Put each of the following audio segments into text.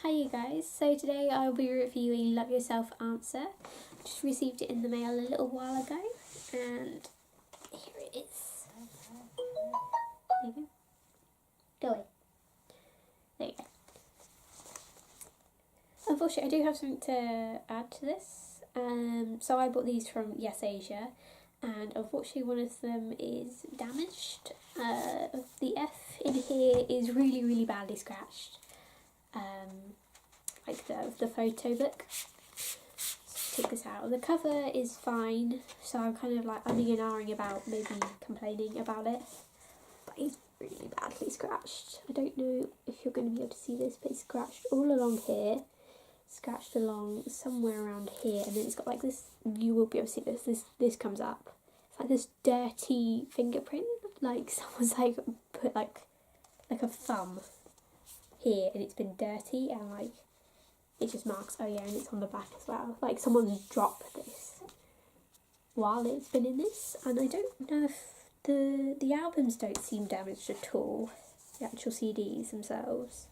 Hi you guys, so today I'll be reviewing Love Yourself Answer. Just received it in the mail a little while ago and here it is. There you go. Go away. There you go. Unfortunately I do have something to add to this. So I bought these from Yes Asia and unfortunately one of them is damaged. The F in here is really badly scratched. Like the photo book. So take this out. The cover is fine, so I'm kind of like umming and ahhing about maybe complaining about it. But it's really badly scratched. I don't know if you're going to be able to see this, but it's scratched all along here, scratched along somewhere around here, and then it's got like this. You will be able to see this. This comes up. It's like this dirty fingerprint, like someone's like put like a thumb here, and it's been dirty and like. It just marks, oh yeah, and it's on the back as well. Like someone's dropped this while it's been in this. And I don't know if the albums don't seem damaged at all. The actual CDs themselves.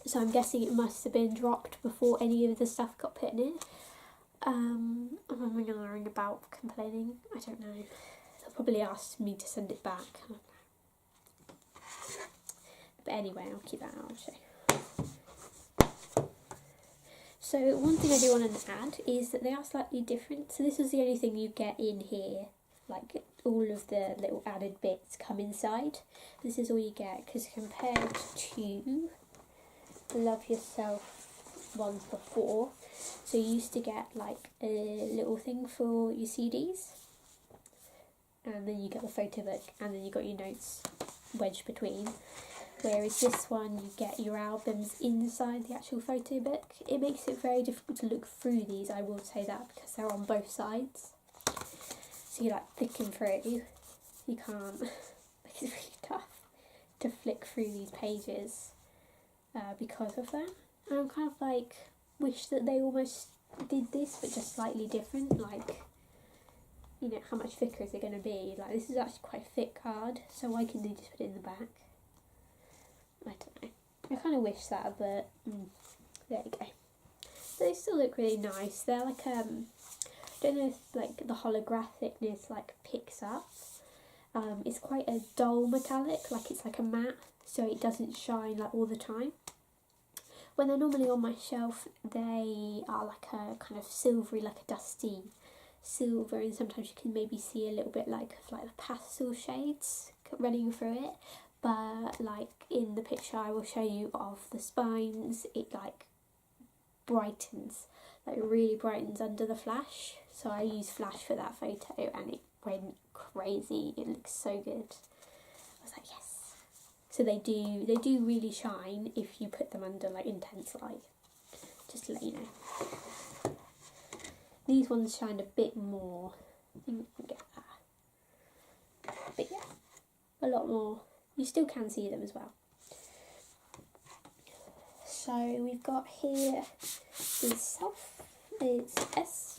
So I'm guessing it must have been dropped before any of the stuff got put in it. I'm ring about complaining. I don't know. They'll probably ask me to send it back. I don't know. But anyway, I'll keep that out. I'll show you. So one thing I do want to add is that they are slightly different. So this is the only thing you get in here, like all of the little added bits come inside. This is all you get because compared to the Love Yourself ones before, so you used to get like a little thing for your CDs, and then you get the photo book, and then you got your notes wedged between. Whereas this one, you get your albums inside the actual photo book. It makes it very difficult to look through these, I will say that, because they're on both sides. So you like flicking through. You can't, it's really tough to flick through these pages because of that. And I'm kind of like, wish that they almost did this, but just slightly different. Like, you know, how much thicker is it going to be? Like, this is actually quite a thick card, so why couldn't they just put it in the back? I don't know. I kind of wish that, but there you go. They still look really nice. They're like I don't know if like the holographicness like picks up. It's quite a dull metallic, like it's like a matte, so it doesn't shine like all the time. When they're normally on my shelf, they are like a kind of silvery, like a dusty silver, and sometimes you can maybe see a little bit like the pastel shades running through it. But like in the picture I will show you of the spines, it like brightens, like really brightens under the flash. So I used flash for that photo and it went crazy. It looks so good. I was like, yes. So they do really shine if you put them under like intense light. Just to let you know. These ones shine a bit more. I think you can get that. But yeah, a lot more. You still can see them as well. So we've got here is self, it's S,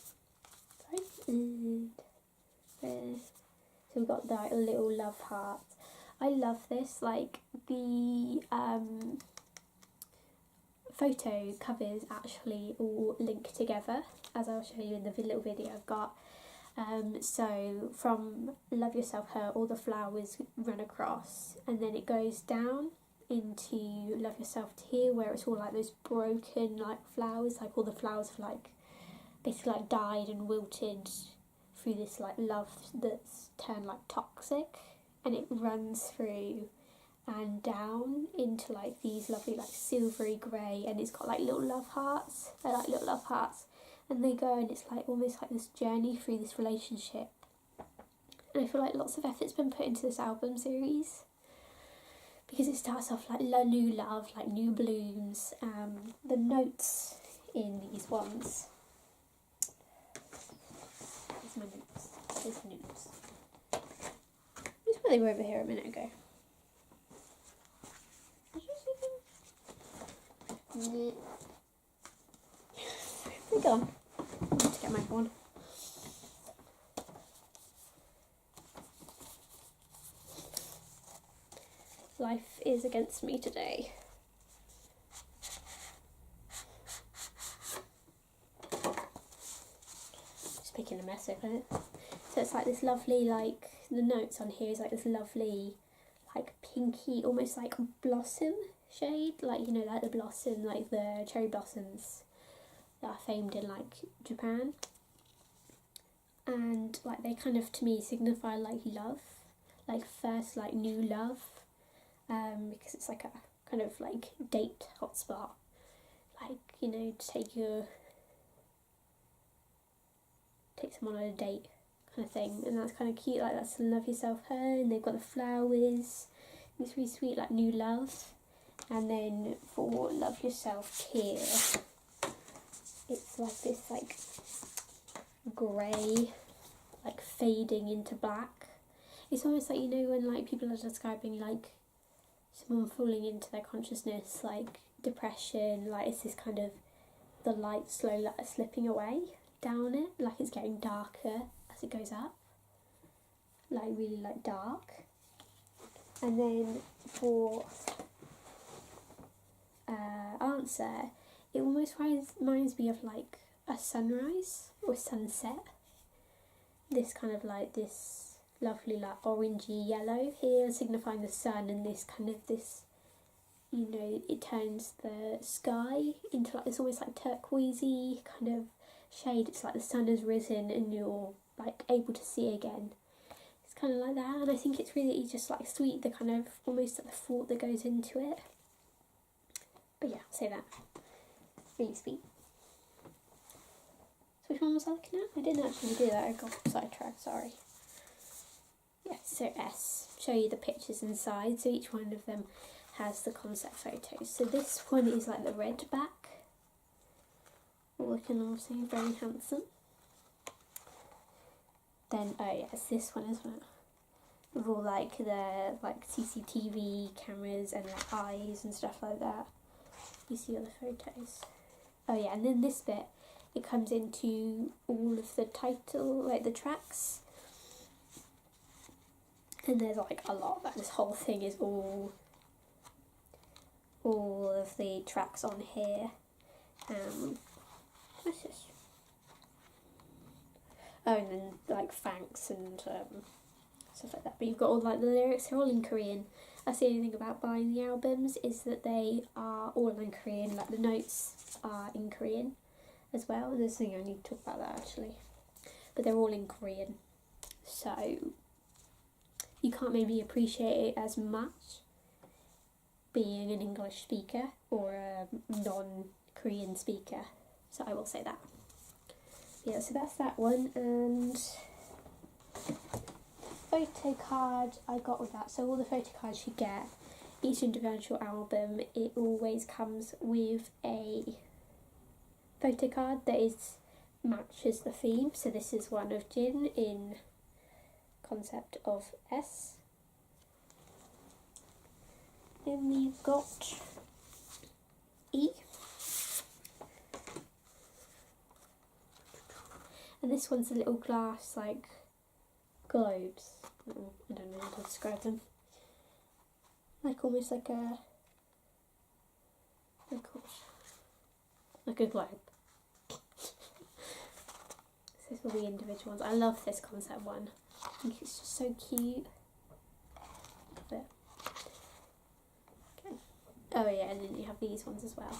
sorry, and there. So we've got that little love heart. I love this, like the photo covers actually all link together, as I'll show you in the little video I've got. So from Love Yourself Her, all the flowers run across, and then it goes down into Love Yourself to here, where it's all like those broken like flowers, like all the flowers have like basically like died and wilted through this like love that's turned like toxic, and it runs through and down into like these lovely like silvery grey, and it's got like little love hearts. They're like little love hearts. And they go, and it's like almost like this journey through this relationship. And I feel like lots of effort's been put into this album series, because it starts off like new love, like new blooms. The notes in these ones. Where's my notes? There's the notes. I swear they were over here a minute ago. Did you see them? They're gone. I need to get my one. Life is against me today. to mess with it. So it's like this lovely, like, the notes on here is like this lovely, like, pinky, almost like blossom shade, like, you know, like the blossom, like the cherry blossoms that are famed in, like, Japan. And, like, they kind of, to me, signify, like, love, like, first, like, new love, because it's like a kind of, like, date hotspot, like, you know, to take someone on a date kind of thing, and that's kind of cute, like, that's Love Yourself Her, and they've got the flowers, it's really sweet, like, new love. And then for Love Yourself Here, it's like this, like, grey, like, fading into black. It's almost like, you know, when, like, people are describing, like, someone falling into their consciousness, like, depression, like, it's this kind of, the light slowly, like, slipping away down it, like it's getting darker as it goes up, like, really, like, dark. And then for answer, it almost reminds me of, like, a sunrise or a sunset. This kind of, like, this lovely, like, orangey yellow here signifying the sun, and this kind of, this, you know, it turns the sky into, like, it's almost like turquoisey kind of shade. It's like the sun has risen and you're, like, able to see again. It's kind of like that, and I think it's really just, like, sweet, the kind of almost like the thought that goes into it. But yeah, I'll say that. Really sweet. So which one was I looking at? I didn't actually do that, I got sidetracked, sorry. Yeah, so S. Show you the pictures inside, so each one of them has the concept photos. So this one is like the red back. All looking obviously very handsome. Then, oh yes, this one as well. With all, like, the, like, CCTV cameras and, like, eyes and stuff like that. You see all the photos. Oh yeah, and then this bit, it comes into all of the title, like, the tracks. And there's, like, a lot of that. This whole thing is all of the tracks on here. What's this? Oh, and then, like, thanks and stuff like that. But you've got all, like, the lyrics are all in Korean. That's the only thing about buying the albums, is that they are all in Korean. Like, the notes are in Korean as well. And there's something I need to talk about that, actually. But they're all in Korean. So you can't maybe appreciate it as much being an English speaker or a non-Korean speaker. So I will say that. Yeah, so that's that one. And photo card I got with that. So all the photo cards you get, each individual album, it always comes with a photo card that matches the theme. So this is one of Jin in concept of S. Then we've got E. And this one's a little glass, like, globes. I don't know how to describe them. Like, almost like a, like a globe. So this are the individual ones. I love this concept one. I think it's just so cute. But, okay. Oh yeah, and then you have these ones as well.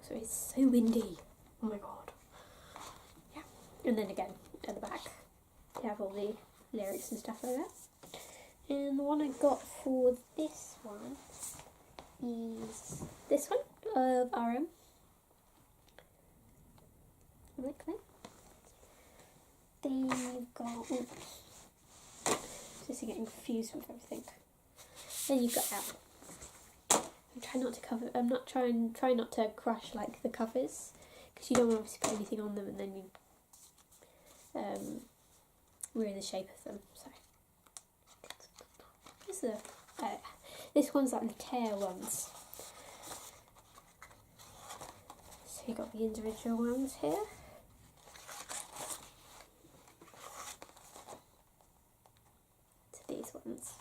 So it's so windy. Oh my god. Yeah. And then again, at the back, you have all the lyrics and stuff like that. And the one I got for this one is this one of RM. Like that. Then you've got, just getting confused with everything. Then you've got L. I'm not trying not to crush, like, the covers, because you don't want to put anything on them and then you ruin the shape of them. So this one's like the tear ones. So you got the individual ones here. So these ones.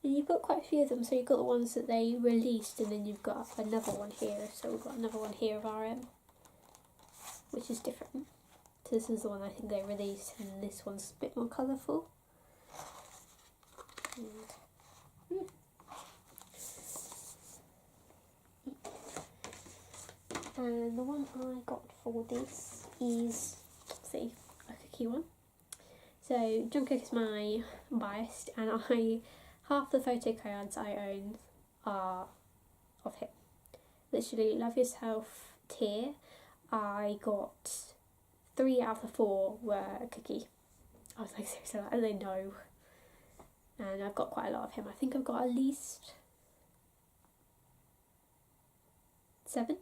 And you've got quite a few of them, so you've got the ones that they released, and then you've got another one here. So we've got another one here of RM, which is different to this is the one I think they released, and this one's a bit more colourful. And the one I got for this is, see, a cookie one. So Jungkook is my biased, and half the photo cards I own are of him. Literally, Love Yourself tier, I got 3 out of the 4 were a cookie. I was like, seriously, like, they know. And I've got quite a lot of him. I think I've got at least 7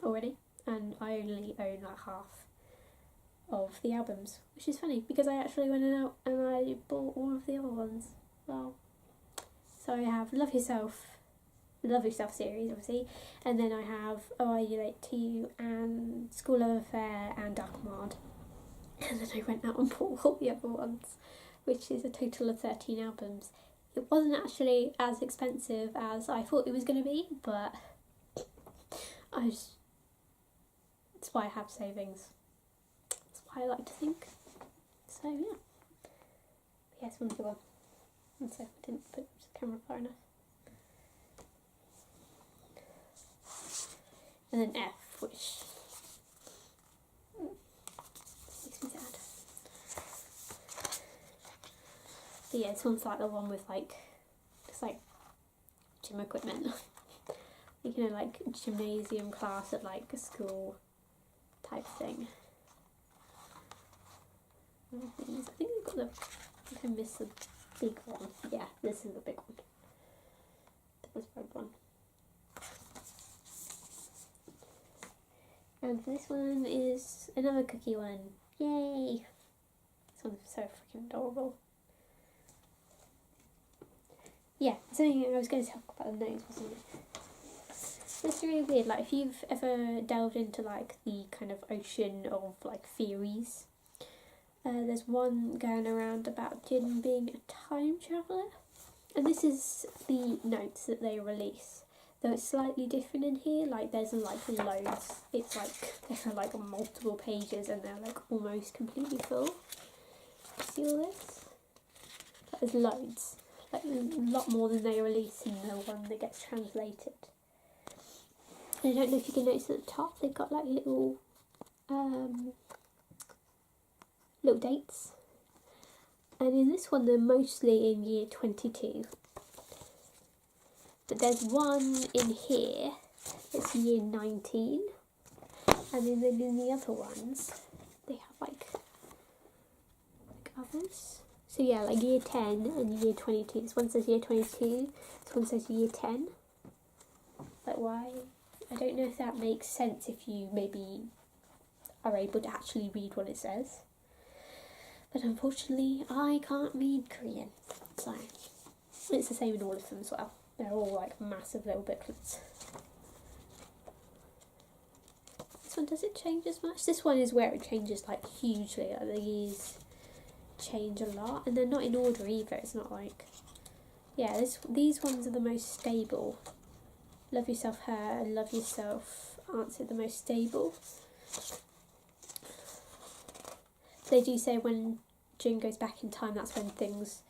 already, and I only own like half of the albums, which is funny because I actually went out and I bought all of the other ones. Well, so I have Love Yourself series, obviously, and then I have Oh Are You Late To You and School Love Affair and Dark Command, and then I went out and bought all the other ones, which is a total of 13 albums. It wasn't actually as expensive as I thought it was going to be, but that's why I have savings. That's why I like to think. So yeah. Yes, one's the one. And so I didn't put the camera far enough. And then F, which makes me sad. But yeah, this one's like the one with like, it's like gym equipment. You know, like gymnasium class at like a school type thing. I think we've got I missed the big one. Yeah, this is the big one. The red one. And this one is another cookie one. Yay! This one's so freaking adorable. Yeah, something I was going to talk about the nose, wasn't it? It's really weird, like if you've ever delved into like the kind of ocean of like theories, there's one going around about Jin being a time traveller, and this is the notes that they release, though it's slightly different in here. Like there's like loads, it's like there are like multiple pages and they're like almost completely full. See all this? Like, there's loads, like a lot more than they release in the one that gets translated. I don't know if you can notice at the top they've got like little dates, and in this one they're mostly in year 22, but there's one in here that's year 19, and then in the other ones they have like others. So yeah, like year 10 and year 22. This one says year 22, this one says year 10. Like why? I don't know if that makes sense if you maybe are able to actually read what it says. But unfortunately, I can't read Korean. So, it's the same in all of them as well. They're all like massive little booklets. This one, does it change as much? This one is where it changes like hugely. Like these change a lot. And they're not in order either. It's not like... Yeah, these ones are the most stable. Love Yourself Her and Love Yourself Answer the most stable. They do say when Jin goes back in time, that's when things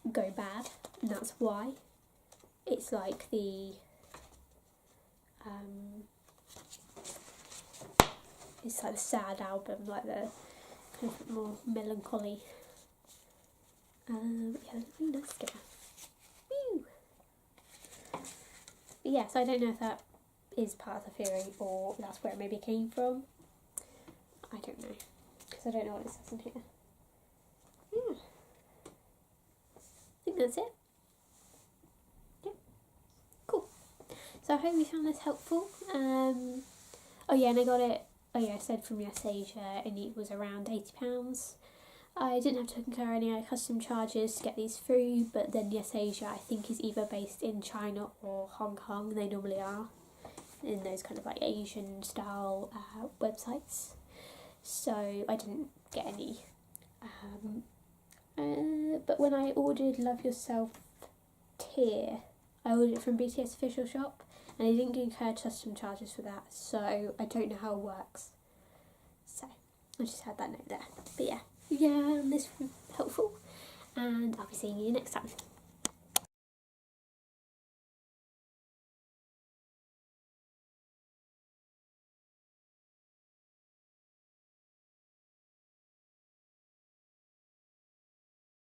go bad, and that's why. It's like the it's like the sad album, like the kind of more melancholy. Yeah, let's go. Woo! But yeah, so I don't know if that is part of the theory or that's where it maybe came from. I don't know, because I don't know what it says in here. Yeah. I think that's it. Yeah. Cool. So I hope you found this helpful. Oh yeah, and I got it, I said from Yes Asia, and it was around £80. I didn't have to incur any custom charges to get these through, but then Yes Asia I think is either based in China or Hong Kong. They normally are, in those kind of like Asian style websites. So I didn't get any. But when I ordered Love Yourself tier, I ordered it from BTS official shop, and I didn't incur custom charges for that, so I don't know how it works. I just had that note there. But yeah, this was helpful, and I'll be seeing you next time.